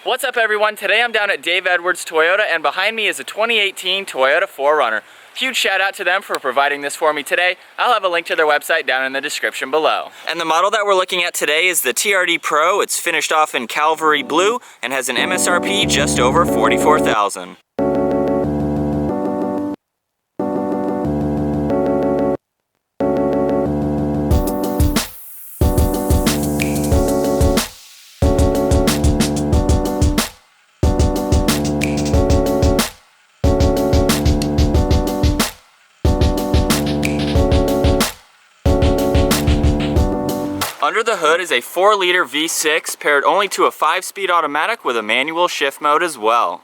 What's up everyone? Today I'm down at Dave Edwards Toyota and behind me is a 2018 Toyota 4Runner. Huge shout out to them for providing this for me today. I'll have a link to their website down in the description below. And the model that we're looking at today is the TRD PRO. It's finished off in Calvary Blue and has an MSRP just over $44,000. Under the hood is a 4-liter V6 paired only to a 5-speed automatic with a manual shift mode as well.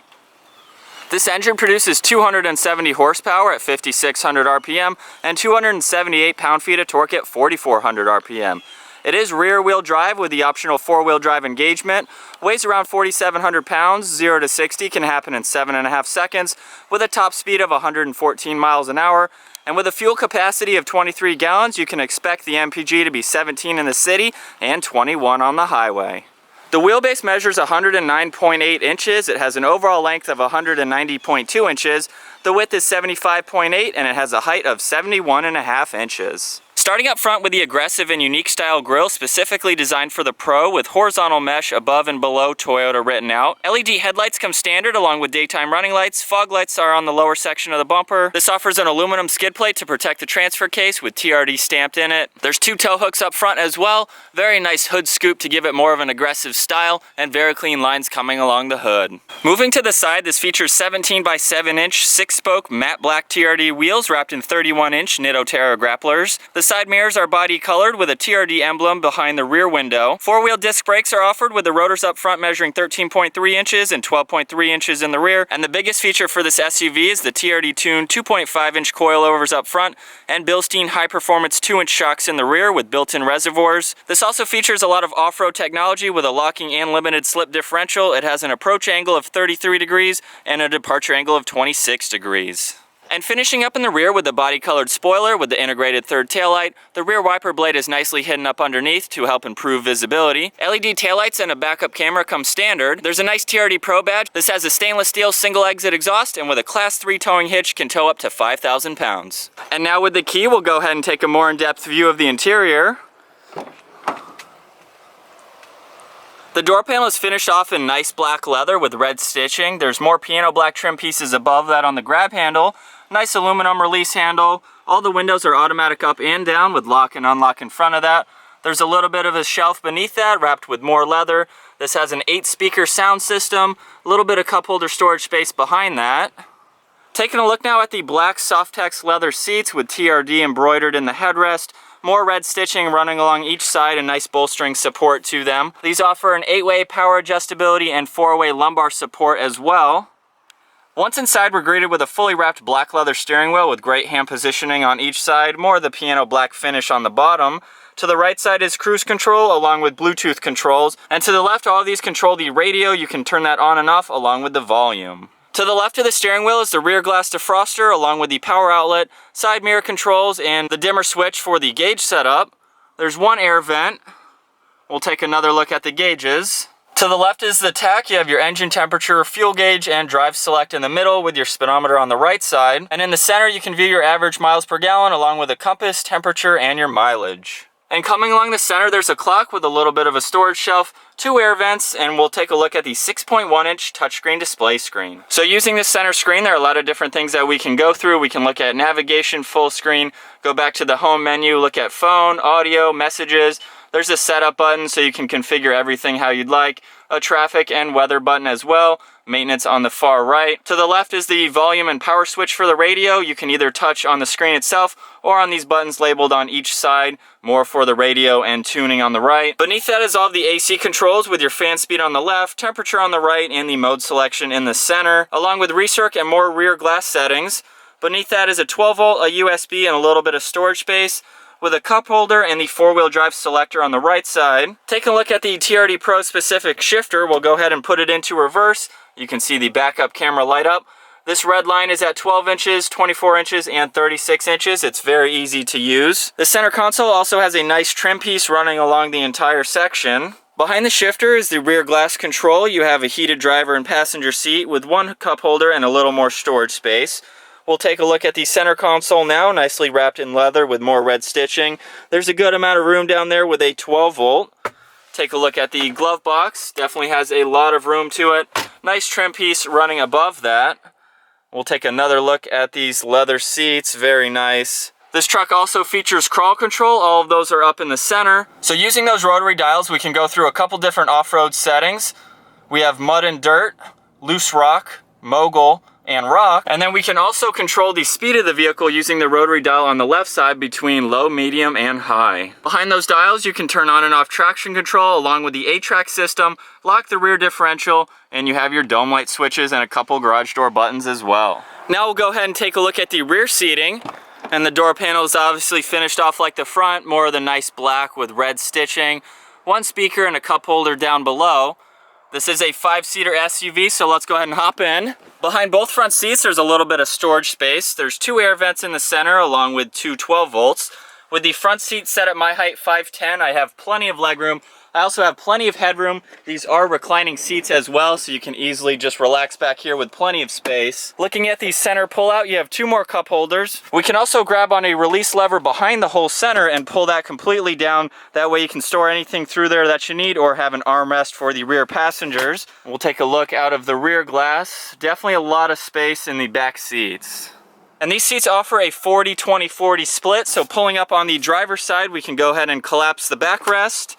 This engine produces 270 horsepower at 5,600 RPM and 278 pound-feet of torque at 4,400 RPM. It is rear-wheel drive with the optional 4-wheel drive engagement, weighs around 4,700 pounds, 0 to 60 can happen in 7.5 seconds, with a top speed of 114 miles an hour, and with a fuel capacity of 23 gallons, you can expect the MPG to be 17 in the city and 21 on the highway. The wheelbase measures 109.8 inches, it has an overall length of 190.2 inches, the width is 75.8 and it has a height of 71.5 inches. Starting up front with the aggressive and unique style grille specifically designed for the Pro with horizontal mesh above and below Toyota written out. LED headlights come standard along with daytime running lights. Fog lights are on the lower section of the bumper. This offers an aluminum skid plate to protect the transfer case with TRD stamped in it. There's 2 tow hooks up front as well. Very nice hood scoop to give it more of an aggressive style and very clean lines coming along the hood. Moving to the side, this features 17 by 7 inch 6-spoke matte black TRD wheels wrapped in 31 inch Nitto Terra grapplers. The side mirrors are body colored with a TRD emblem behind the rear window. 4-wheel disc brakes are offered with the rotors up front measuring 13.3 inches and 12.3 inches in the rear. And the biggest feature for this SUV is the TRD tuned 2.5 inch coilovers up front and Bilstein high performance 2-inch shocks in the rear with built-in reservoirs. This also features a lot of off-road technology with a locking and limited slip differential. It has an approach angle of 33 degrees and a departure angle of 26 degrees. And finishing up in the rear with the body-colored spoiler with the integrated third taillight, the rear wiper blade is nicely hidden up underneath to help improve visibility. LED taillights and a backup camera come standard. There's a nice TRD Pro badge. This has a stainless steel single exit exhaust and with a Class 3 towing hitch can tow up to 5,000 pounds. And now with the key, we'll go ahead and take a more in-depth view of the interior. The door panel is finished off in nice black leather with red stitching. There's more piano black trim pieces above that on the grab handle. Nice aluminum release handle. All the windows are automatic up and down with lock and unlock in front of that. There's a little bit of a shelf beneath that wrapped with more leather. This has an 8-speaker sound system, a little bit of cup holder storage space behind that. Taking a look now at the black Softex leather seats with TRD embroidered in the headrest. More red stitching running along each side and nice bolstering support to them. These offer an 8-way power adjustability and 4-way lumbar support as well. Once inside, we're greeted with a fully wrapped black leather steering wheel with great hand positioning on each side, more of the piano black finish on the bottom. To the right side is cruise control along with Bluetooth controls, and to the left all of these control the radio. You can turn that on and off along with the volume. To the left of the steering wheel is the rear glass defroster along with the power outlet, side mirror controls, and the dimmer switch for the gauge setup. There's one air vent. We'll take another look at the gauges. To the left is the tach. You have your engine temperature, fuel gauge, and drive select in the middle with your speedometer on the right side. And in the center you can view your average miles per gallon along with a compass, temperature, and your mileage. And coming along the center there's a clock with a little bit of a storage shelf, 2 air vents, and we'll take a look at the 6.1 inch touchscreen display screen. So using this center screen there are a lot of different things that we can go through. We can look at navigation, full screen, go back to the home menu, look at phone, audio, messages. There's a setup button so you can configure everything how you'd like. A traffic and weather button as well. Maintenance on the far right. To the left is the volume and power switch for the radio. You can either touch on the screen itself or on these buttons labeled on each side. More for the radio and tuning on the right. Beneath that is all of the AC controls with your fan speed on the left, temperature on the right, and the mode selection in the center, along with recirc and more rear glass settings. Beneath that is a 12 volt, a USB, and a little bit of storage space, with a cup holder and the 4-wheel drive selector on the right side. Taking a look at the TRD Pro specific shifter, we'll go ahead and put it into reverse. You can see the backup camera light up. This red line is at 12 inches, 24 inches, and 36 inches. It's very easy to use. The center console also has a nice trim piece running along the entire section. Behind the shifter is the rear glass control. You have a heated driver and passenger seat with one cup holder and a little more storage space. We'll take a look at the center console now, nicely wrapped in leather with more red stitching. There's a good amount of room down there with a 12 volt. Take a look at the glove box. Definitely has a lot of room to it. Nice trim piece running above that. We'll take another look at these leather seats. Very nice. This truck also features crawl control. All of those are up in the center. So using those rotary dials, we can go through a couple different off-road settings. We have mud and dirt, loose rock, mogul, and rock. And then we can also control the speed of the vehicle using the rotary dial on the left side between low, medium, and high. Behind those dials, you can turn on and off traction control along with the 8-track system, lock the rear differential, and you have your dome light switches and a couple garage door buttons as well. Now we'll go ahead and take a look at the rear seating. And the door panel is obviously finished off like the front, more of the nice black with red stitching. One speaker and a cup holder down below. This is a 5-seater SUV, so let's go ahead and hop in. Behind both front seats, there's a little bit of storage space. There's 2 air vents in the center, along with 2 12 volts. With the front seat set at my height, 5'10", I have plenty of legroom. I also have plenty of headroom. These are reclining seats as well, so you can easily just relax back here with plenty of space. Looking at the center pullout, you have 2 more cup holders. We can also grab on a release lever behind the whole center and pull that completely down. That way you can store anything through there that you need or have an armrest for the rear passengers. We'll take a look out of the rear glass. Definitely a lot of space in the back seats. And these seats offer a 40-20-40 split, so pulling up on the driver's side, we can go ahead and collapse the backrest.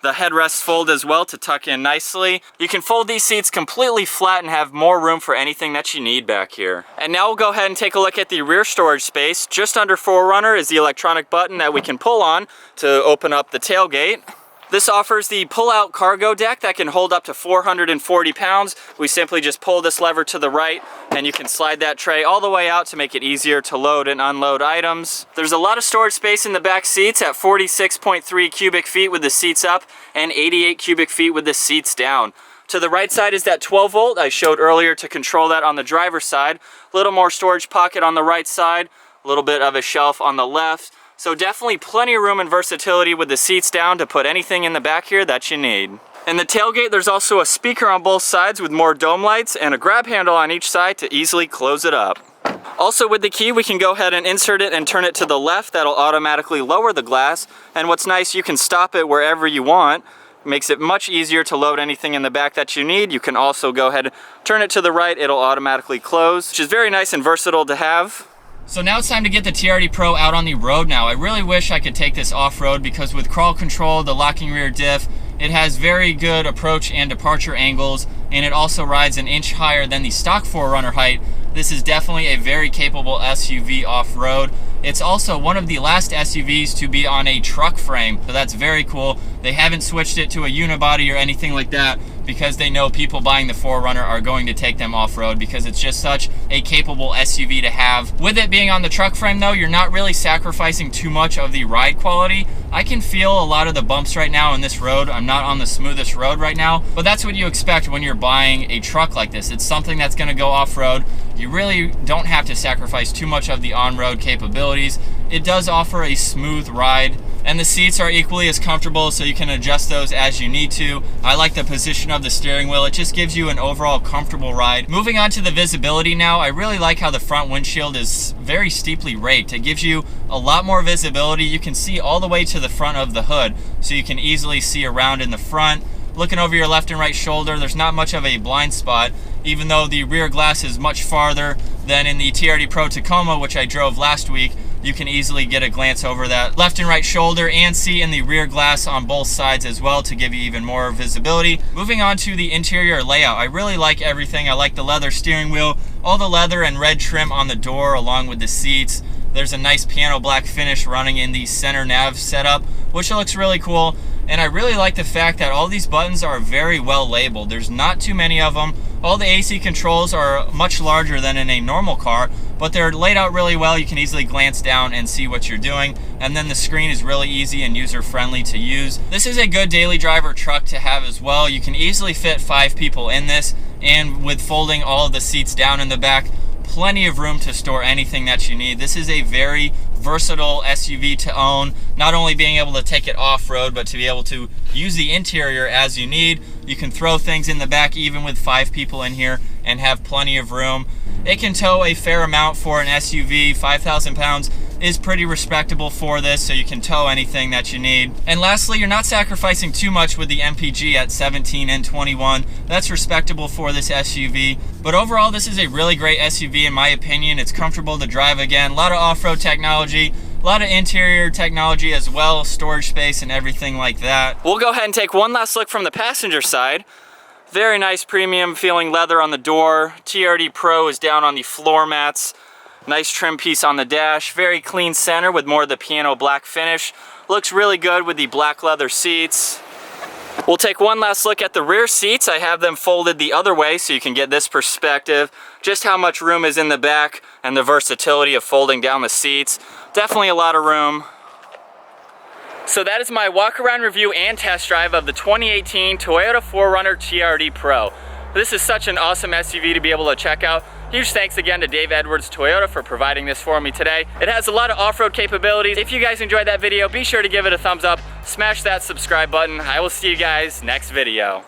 The headrests fold as well to tuck in nicely. You can fold these seats completely flat and have more room for anything that you need back here. And now we'll go ahead and take a look at the rear storage space. Just under 4Runner is the electronic button that we can pull on to open up the tailgate. This offers the pull-out cargo deck that can hold up to 440 pounds. We simply just pull this lever to the right and you can slide that tray all the way out to make it easier to load and unload items. There's a lot of storage space in the back seats at 46.3 cubic feet with the seats up and 88 cubic feet with the seats down. To the right side is that 12 volt I showed earlier to control that on the driver's side. A little more storage pocket on the right side, a little bit of a shelf on the left. So definitely plenty of room and versatility with the seats down to put anything in the back here that you need. In the tailgate, there's also a speaker on both sides with more dome lights and a grab handle on each side to easily close it up. Also with the key, we can go ahead and insert it and turn it to the left. That'll automatically lower the glass. And what's nice, you can stop it wherever you want. It makes it much easier to load anything in the back that you need. You can also go ahead and turn it to the right. It'll automatically close, which is very nice and versatile to have. So now it's time to get the TRD Pro out on the road now. I really wish I could take this off-road because with crawl control, the locking rear diff, it has very good approach and departure angles, and it also rides an inch higher than the stock 4Runner height. This is definitely a very capable SUV off-road. It's also one of the last SUVs to be on a truck frame, so that's very cool. They haven't switched it to a unibody or anything like that because they know people buying the 4Runner are going to take them off-road because it's just such a capable SUV to have. With it being on the truck frame though, you're not really sacrificing too much of the ride quality. I can feel a lot of the bumps right now in this road. I'm not on the smoothest road right now, but that's what you expect when you're buying a truck like this. It's something that's gonna go off-road. You really don't have to sacrifice too much of the on-road capabilities. It does offer a smooth ride, and the seats are equally as comfortable, so you can adjust those as you need to. I like the position of the steering wheel. It just gives you an overall comfortable ride. Moving on to the visibility now, I really like how the front windshield is very steeply raked. It gives you a lot more visibility. You can see all the way to the front of the hood, so you can easily see around in the front. Looking over your left and right shoulder, there's not much of a blind spot, even though the rear glass is much farther than in the TRD Pro Tacoma, which I drove last week. You can easily get a glance over that left and right shoulder and see in the rear glass on both sides as well to give you even more visibility. Moving on to the interior layout, I really like everything. I like the leather steering wheel, all the leather and red trim on the door along with the seats. There's a nice piano black finish running in the center nav setup, which looks really cool. And I really like the fact that all these buttons are very well labeled. There's not too many of them. All the AC controls are much larger than in a normal car, but they're laid out really well. You can easily glance down and see what you're doing. And then the screen is really easy and user-friendly to use. This is a good daily driver truck to have as well. You can easily fit 5 people in this, and with folding all of the seats down in the back, plenty of room to store anything that you need. This is a very versatile SUV to own, not only being able to take it off-road, but to be able to use the interior as you need. You can throw things in the back even with 5 people in here and have plenty of room. It can tow a fair amount for an SUV. 5,000 pounds is pretty respectable for this, so you can tow anything that you need. And lastly, you're not sacrificing too much with the MPG at 17 and 21. That's respectable for this SUV. But overall, this is a really great SUV in my opinion. It's comfortable to drive again. A lot of off-road technology, a lot of interior technology as well, storage space and everything like that. We'll go ahead and take one last look from the passenger side. Very nice premium feeling leather on the door. TRD Pro is down on the floor mats. Nice trim piece on the dash. Very clean center with more of the piano black finish. Looks really good with the black leather seats. We'll take one last look at the rear seats. I have them folded the other way so you can get this perspective. Just how much room is in the back and the versatility of folding down the seats. Definitely a lot of room. So that is my walk around review and test drive of the 2018 Toyota 4Runner TRD Pro. This is such an awesome SUV to be able to check out. Huge thanks again to Dave Edwards Toyota for providing this for me today. It has a lot of off-road capabilities. If you guys enjoyed that video, be sure to give it a thumbs up, smash that subscribe button. I will see you guys next video.